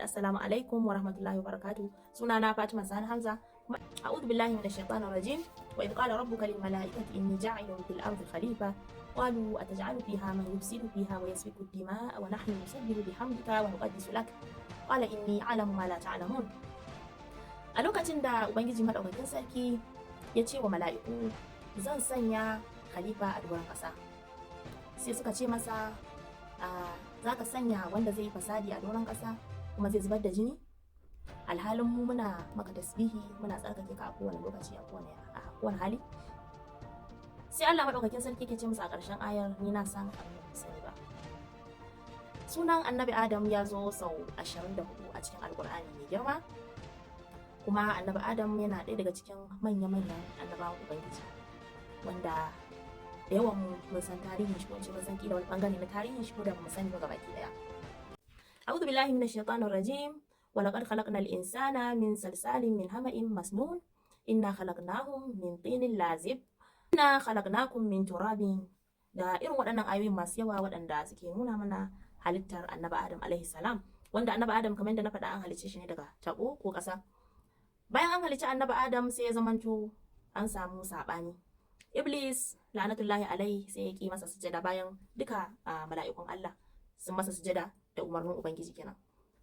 assalamu alaikum wa rahmatullahi wa barakatuh. Sunana Fatima Sani Hamza. A'udhu billahi minash shaitanir rajim. Wa idh qala rabbuka lil mala'ikati inni ja'ilun fil ardi khalifa. Qalu ataj'alu fiha man yufsidu fiha wa yasfiku ad-dima'a wa nahnu nusabbihu bihamdika wa nuqaddisu lak. Qala inni a'lamu ma la ta'lamun. A lokacin da Ubangiji madaukakin sarki ya ce wa mala'iku zan sanya khalifa a doron ƙasa, sai suka ce masa za ka sanya wanda zai yi fasadi a doron ƙasa kuma zai zubar da jini, alhalin mu muna maka tasbihi muna tsarkake ka a kowane lokaci a kowane hali. Sai Allah madaukakin sarki ke ce musu a ƙarshen ayar, ni na san abin da sani ba. Sunan annabi Adam ya zo sau 24 a cikin alkur'ani mai girma, kuma annabi Adam yana ɗaya daga cikin manya-manyan annabawan Ubangiji, wanda da yawan mun san tarihin shi, ko mun san kila wani bangare na tarihin shi, ko da mu sani ba gabaki daya. A'udhu billahi minash shaitanir rajim. Wa laqad khalaqnal insana min salsalin min hama'in masnun. Inna khalaqnahum min tinin lazib. Inna khalaqnakum min turabin. Da irin waɗannan ayoyin masu yawa waɗanda suke nuna mana halittar annabi Adam alaihi salam, wanda annabi Adam kamar yadda na faɗa an halicce shi ne daga tabo ko ƙasa. Bayan an halicci annabi Adam sai ya zamanto an samu saɓani. Iblis la'anatullahi alaihi sai ya ki masa sujada bayan duka mala'ikun Allah sun masa sujada da umarnin Ubangiji kenan.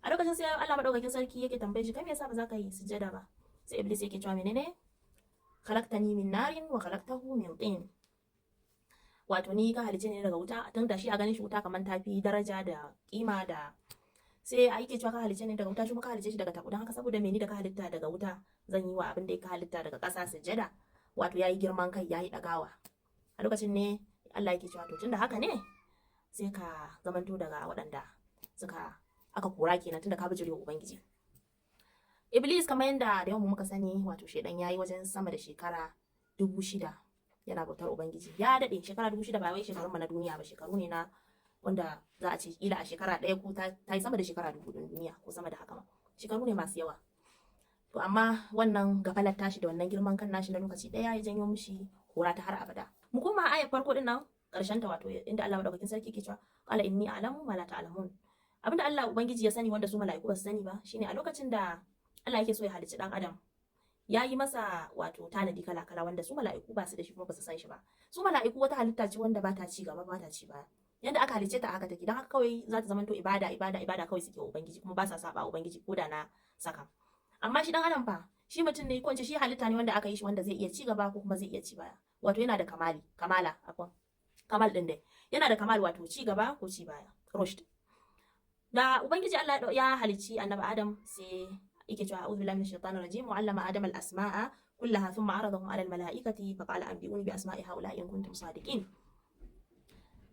A lokacin sai Allah madaukakin sarki yake tambaye shi, kai me yasa ba za ka yi sujada ba? Sai Iblis yake cewa menene? Khalaqtani min narin wa khalaqtahu min tin. Wato ni ka halice ne daga wuta, tun da shi a ganin shi wuta kamar tafi daraja da kima da, sai a yake cewa ka halice ne daga wuta, shi ka halice shi daga tabu, don haka saboda me ni da ka halitta daga wuta zan yi wa abin da ka halitta daga ƙasa sujada? Wato yayi girman kai, yayi ɗagawa. A lokacin ne Allah yake cewa to tunda haka ne sai ka zamanto daga waɗanda aka kora kenan, tunda ka bijirewa Ubangiji. Iblis kamar yadda da yawan muka sani, wato shedan yayi wajen sama da shekara 6000 yana bautar Ubangiji. Ya dade shekara 6000, ba wai shekarun mu na duniya ba, shekaru ne na wanda za a ce kila a shekara ɗaya ko ta yi sama da shekara 1000 duniya ko sama da haka ma. Shekaru ne masu yawa. To amma wannan gafalar tashi da wannan girman kan nashi na lokaci ɗaya ya janyo mishi kora ta har abada. Mu koma ayar farko din nan karshen ta, wato inda Allah madaukakin sarki ke cewa qala inni a'lamu ma la ta'lamun. Abinda Allah Ubangiji ya sani wanda su mala'iku ba su sani ba, shine a lokacin da Allah yake so ya halicci dan Adam, ya yi masa wato tanadi kala-kala wanda su mala'iku ba su da shi kuma ba su san shi ba. Su mala'iku wata halitta ce wanda ba ta ci gaba ba ta ci baya. Yanda aka halicce ta haka take, dan haka kawai za ta zamanto ibada kawai suke wa Ubangiji, kuma ba sa saba Ubangiji ko da na saka. Amma shi dan Adam fa, shi mutum ne, ko shi halitta ne wanda aka yi shi wanda zai iya ci gaba ko kuma zai iya ci baya. Wato yana da kamal din dai. Yana da kamal, wato ci gaba ko ci baya. Rushd. Da Ubangiji Allah ya halicci annabi Adam sai yake cewa a'udhu billahi minash shaitanir rajim wa 'allama adama al-asma'a kullaha thumma 'aradahum 'ala al-mala'ikati fa qala anbi'uni bi asma'i ha'ula'i in kuntum sadiqin.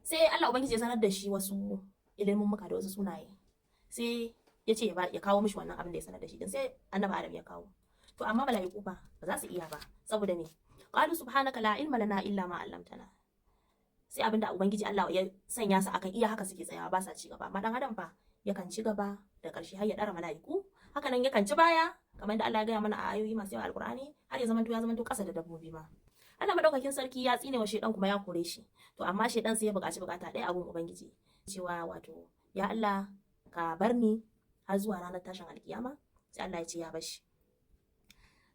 Sai Allah Ubangiji ya sanar da shi wasu ilimin muka da wasu sunaye. Sai ya ce ya kawo mishi wannan abin da ya sanar da shi din, sai annabi Adam ya kawo. To amma mala'iku ba za su iya ba, saboda me? Qalu subhanaka la ilma lana illa ma 'allamtana. Sai abinda Ubangiji Allah ya sanya su akan iya haka suke tsayawa, ba sa ci gaba. Amma dan Adam fa yakan ci gaba da ƙarshe har ya ɗara mala'iku, haka nan yakan ci baya kamar da Allah ya gaya mana a ayoyi masu yawa Alƙur'ani, har ya zamanto ƙasa da dabbobi ma. Allah madaukakin sarki ya tsine wa shedan kuma ya kore shi. To amma shedan sai ya buƙaci bukata ɗaya a gun Ubangiji, cewa wato ya Allah ka bar ni har zuwa ranar tashin alkiyama. Sai Allah ya ce ya bar shi.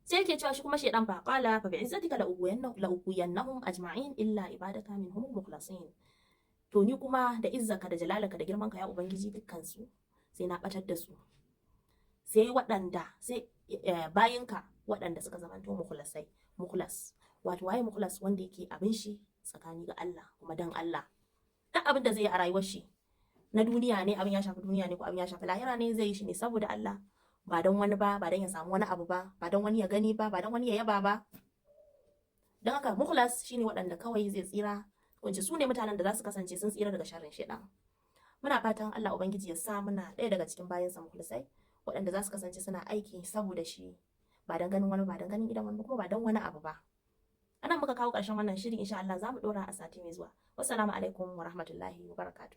Sai yake cewa shi kuma shedan fa qala fa bi'izzatika la ughwiyannahum ajma'in illa ibadaka minhum mukhlasin. To ni kuma da izzaka da jalalaka da girmanka ya Ubangiji dukkan su sai na batar da su, sai bayinka waɗanda suka zamanto mukhlas. Wato waye mukhlas? Wanda yake abin shi tsakani ga Allah kuma dan Allah. Duk abin da zai yi a rayuwar shi na duniya ne, abin ya shafi duniya ne ko abin ya shafi lahira ne, zai yi shi ne saboda Allah, ba don wani ba don ya samu wani abu ba don wani ya gani ba don wani ya yaba ba. Don haka mukhlas shine waɗanda kawai zai tsira, kunce su ne mutanen da za su kasance sun tsira daga sharrin shedan. Muna fatan Allah Ubangiji ya sa muna ɗaya daga cikin bayansa mukhlasai, waɗanda za su kasance suna aiki saboda shi, ba don ganin wani, ba don ganin gidan wani, kuma ba don wani abu ba. Anan muka kawo ƙarshen wannan shiri, insha Allah za mu ɗora a sati mai zuwa. Wassalamu alaikum wa rahmatullahi wa barakatuh.